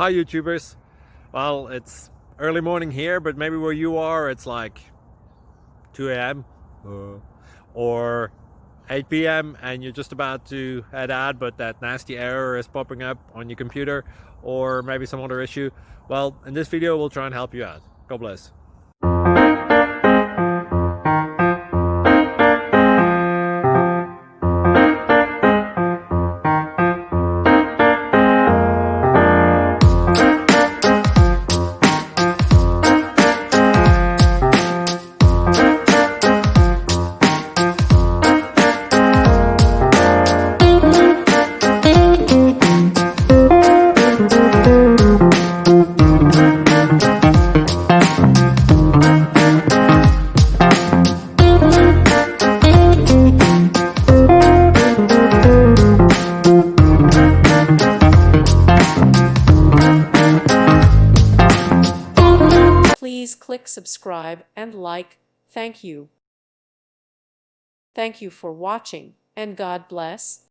Hi YouTubers. Well, it's early morning here, but maybe where you are it's like 2 a.m. or 8 p.m. and you're just about to head out, but that nasty error is popping up on your computer, or maybe some other issue. Well, in this video we'll try and help you out. God bless. Please click subscribe and like. Thank you. Thank you for watching, and God bless.